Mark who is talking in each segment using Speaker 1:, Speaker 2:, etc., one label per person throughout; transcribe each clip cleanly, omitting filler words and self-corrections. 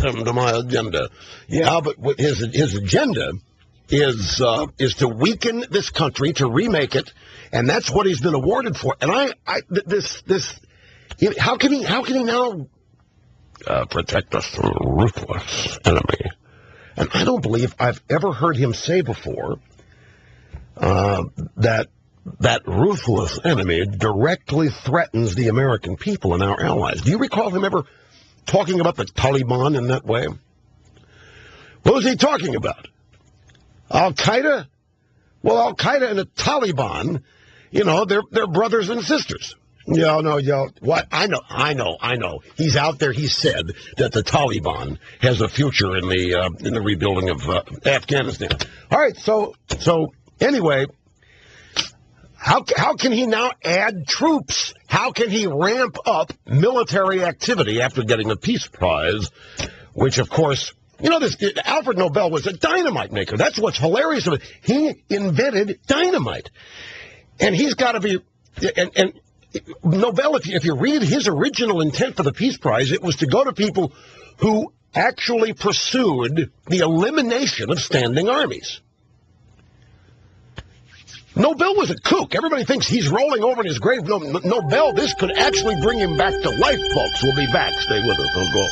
Speaker 1: him to my agenda. Yeah, but his agenda is to weaken this country, to remake it, and that's what he's been awarded for. And how can he now protect us from a ruthless enemy? And I don't believe I've ever heard him say before that ruthless enemy directly threatens the American people and our allies. Do you recall him ever talking about the Taliban in that way? What was he talking about? Al-Qaeda? Well, Al-Qaeda and the Taliban, they're brothers and sisters. What? I know. He's out there. He said that the Taliban has a future in the rebuilding of Afghanistan. All right. So anyway, how can he now add troops? How can he ramp up military activity after getting the Peace Prize, which, of course, Alfred Nobel was a dynamite maker. That's what's hilarious about it. He invented dynamite, and he's got to be and Nobel, if you read his original intent for the Peace Prize, it was to go to people who actually pursued the elimination of standing armies. Nobel was a kook. Everybody thinks he's rolling over in his grave. Nobel, this could actually bring him back to life, folks. We'll be back. Stay with us. Don't go.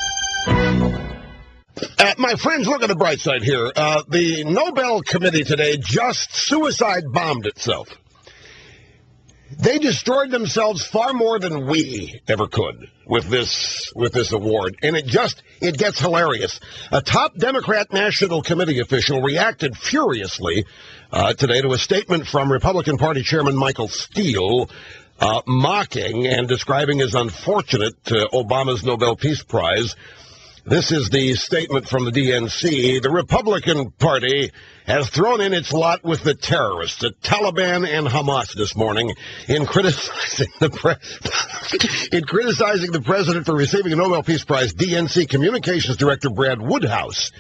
Speaker 1: My friends, look at the bright side here. The Nobel Committee today just suicide bombed itself. They destroyed themselves far more than we ever could with this award, and it gets hilarious. A top Democrat National Committee official reacted furiously today to a statement from Republican Party Chairman Michael Steele, mocking and describing as unfortunate Obama's Nobel Peace Prize. This is the statement from the DNC. The Republican Party has thrown in its lot with the terrorists, the Taliban and Hamas this morning, in criticizing the president for receiving a Nobel Peace Prize. DNC Communications Director Brad Woodhouse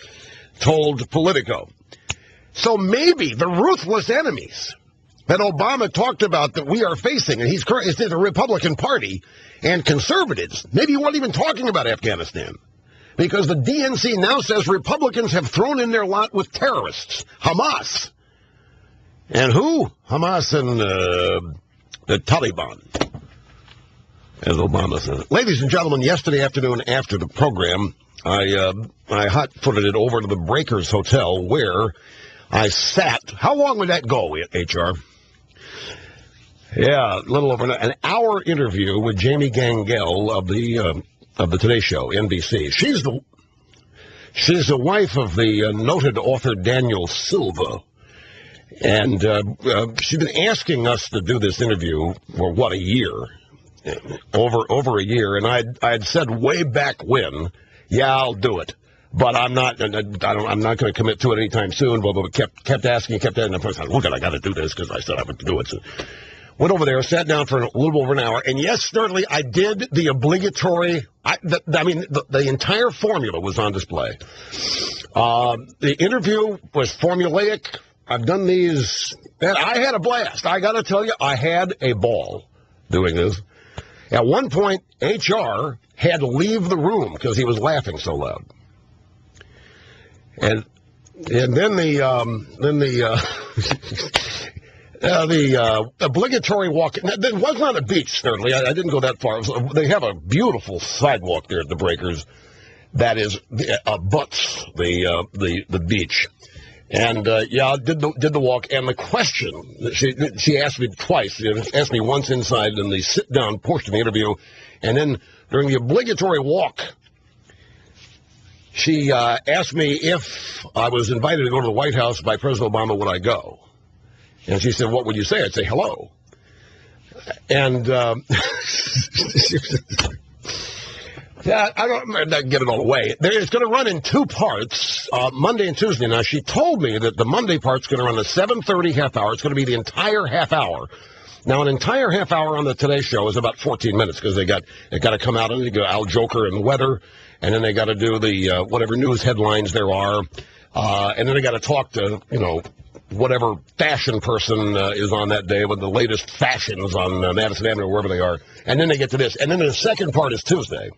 Speaker 1: told Politico. So maybe the ruthless enemies that Obama talked about that we are facing, and he's the Republican Party and conservatives, maybe you weren't even talking about Afghanistan. Because the DNC now says Republicans have thrown in their lot with terrorists, Hamas. And who? Hamas and the Taliban, as Obama says. Ladies and gentlemen, yesterday afternoon after the program, I hot-footed it over to the Breakers Hotel where I sat. How long would that go, HR? Yeah, a little over an hour interview with Jamie Gangel of the Today Show, NBC. She's the wife of the noted author Daniel Silva, and she's been asking us to do this interview for a year, over a year, and I'd said way back when, yeah, I'll do it, but I'm not going to commit to it anytime soon. But kept asking, and I thought, look, I got to do this because I said I would do it. So, went over there, sat down for a little over an hour, and yes, certainly I did the obligatory, the entire formula was on display. The interview was formulaic. I've done these, and I had a blast. I got to tell you, I had a ball doing this. At one point, HR had to leave the room because he was laughing so loud. And then the obligatory walk. It wasn't on a beach, certainly. I didn't go that far. They have a beautiful sidewalk there at the Breakers that is abuts the beach. And I did the walk. And the question she asked me twice. She asked me once inside in the sit-down portion of the interview, and then during the obligatory walk, she asked me if I was invited to go to the White House by President Obama, would I go? And she said, what would you say? I'd say hello. And yeah, I'm not get it all away. It's going to run in two parts, Monday and Tuesday. Now, she told me that the Monday part's going to run a 7:30 half hour. It's going to be the entire half hour. Now, an entire half hour on the Today Show is about 14 minutes because they got to come out and they go Al Joker and weather, and then they got to do the whatever news headlines there are, and then they got to talk to whatever fashion person is on that day with the latest fashions on Madison Avenue, wherever they are. And then they get to this. And then the second part is Tuesday.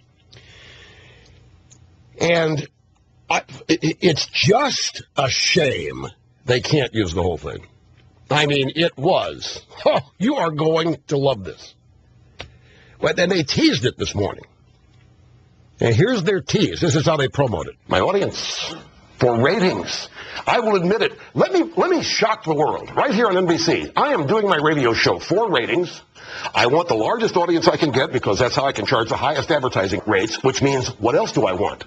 Speaker 1: And It's just a shame they can't use the whole thing. I mean, it was. Oh, you are going to love this. Well, then they teased it this morning. And here's their tease. This is how they promote it. My audience, for ratings, I will admit it. Let me shock the world. Right here on NBC, I am doing my radio show for ratings. I want the largest audience I can get because that's how I can charge the highest advertising rates, which means, what else do I want?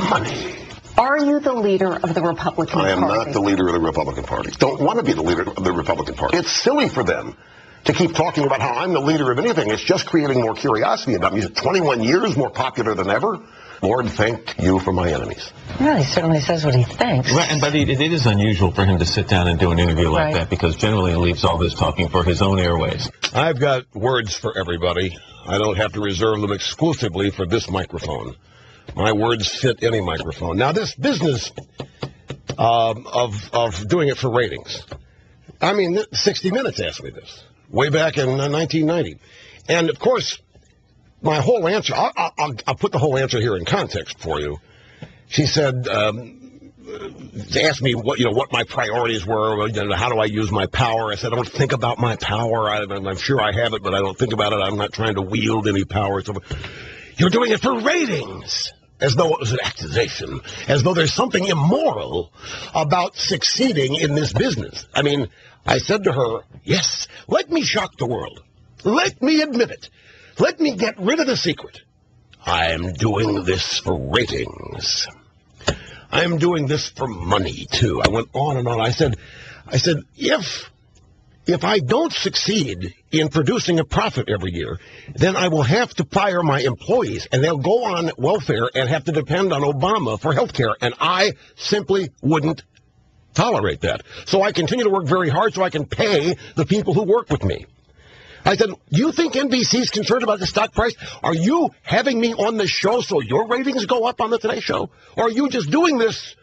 Speaker 1: Money.
Speaker 2: Are you the leader of the Republican Party?
Speaker 1: I am not the leader of the Republican Party. Don't want to be the leader of the Republican Party. It's silly for them to keep talking about how I'm the leader of anything. It's just creating more curiosity about me. 21 years more popular than ever. Lord, thank you for my enemies.
Speaker 2: Well, he certainly says what he thinks.
Speaker 3: Right, but it is unusual for him to sit down and do an interview like that, because generally he leaves all this talking for his own airways.
Speaker 1: I've got words for everybody. I don't have to reserve them exclusively for this microphone. My words fit any microphone. Now, this business of doing it for ratings, I mean, 60 Minutes asked me this way back in 1990. And, of course, my whole answer, I'll put the whole answer here in context for you. She said, they asked me what my priorities were, how do I use my power. I said, I don't think about my power. I'm sure I have it, but I don't think about it. I'm not trying to wield any power. So, you're doing it for ratings, as though it was an accusation, as though there's something immoral about succeeding in this business. I mean, I said to her, yes, let me shock the world. Let me admit it. Let me get rid of the secret. I'm doing this for ratings. I'm doing this for money, too. I went on and on. I said, if I don't succeed in producing a profit every year, then I will have to fire my employees, and they'll go on welfare and have to depend on Obama for health care, and I simply wouldn't tolerate that. So I continue to work very hard so I can pay the people who work with me. I said, you think NBC's concerned about the stock price? Are you having me on this show so your ratings go up on the Today Show? Or are you just doing this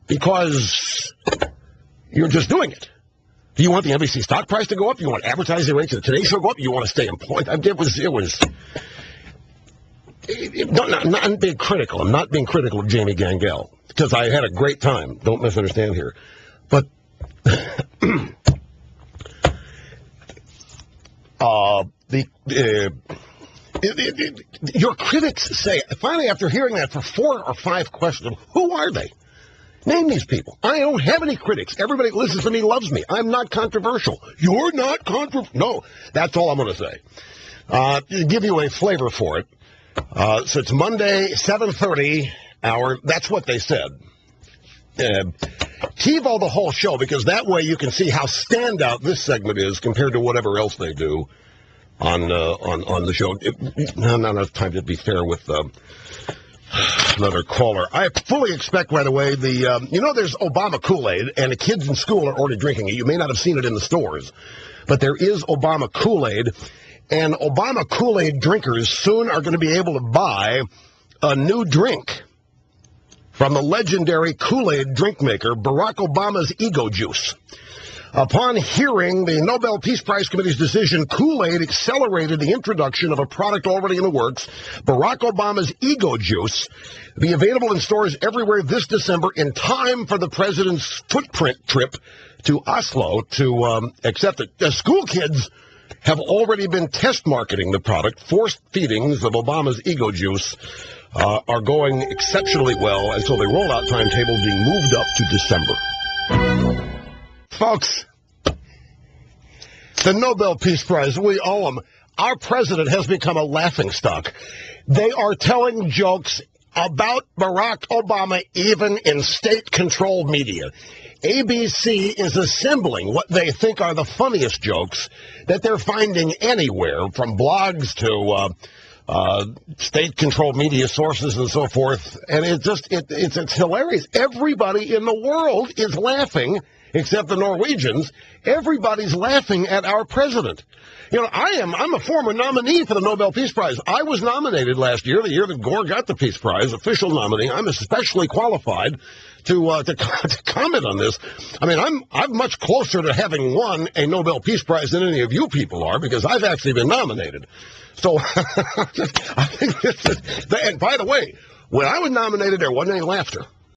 Speaker 1: because you're just doing it? Do you want the NBC stock price to go up? Do you want advertising rates of the Today Show to go up? Do you want to stay employed? I'm not being critical. I'm not being critical of Jamie Gangel, because I had a great time. Don't misunderstand here. But your critics say, finally, after hearing that for 4 or 5 questions, who are they? Name these people. I don't have any critics. Everybody that listens to me loves me. I'm not controversial. You're not controversial. No, that's all I'm going to say. To give you a flavor for it, so it's Monday, 7:30 hour. That's what they said. TiVo the whole show, because that way you can see how standout this segment is compared to whatever else they do on the show. Not enough time to be fair with another caller. I fully expect, by the way, there's Obama Kool-Aid, and the kids in school are already drinking it. You may not have seen it in the stores, but there is Obama Kool-Aid, and Obama Kool-Aid drinkers soon are going to be able to buy a new drink from the legendary Kool-Aid drink maker, Barack Obama's Ego Juice. Upon hearing the Nobel Peace Prize Committee's decision, Kool-Aid accelerated the introduction of a product already in the works, Barack Obama's Ego Juice, be available in stores everywhere this December in time for the president's footprint trip to Oslo to accept it. The school kids have already been test marketing the product. Forced feedings of Obama's Ego Juice are going exceptionally well, and so the rollout timetable being moved up to December. Folks, the Nobel Peace Prize, we owe them. Our president has become a laughingstock. They are telling jokes about Barack Obama even in state-controlled media. ABC is assembling what they think are the funniest jokes that they're finding anywhere, from blogs to state-controlled media sources and so forth. And it's hilarious. Everybody in the world is laughing, except the Norwegians. Everybody's laughing at our president. I'm a former nominee for the Nobel Peace Prize. I was nominated last year, the year that Gore got the Peace Prize, official nominee. I'm especially qualified to comment on this. I mean, I'm much closer to having won a Nobel Peace Prize than any of you people are, because I've actually been nominated. So I think this is, and by the way, when I was nominated, there wasn't any laughter.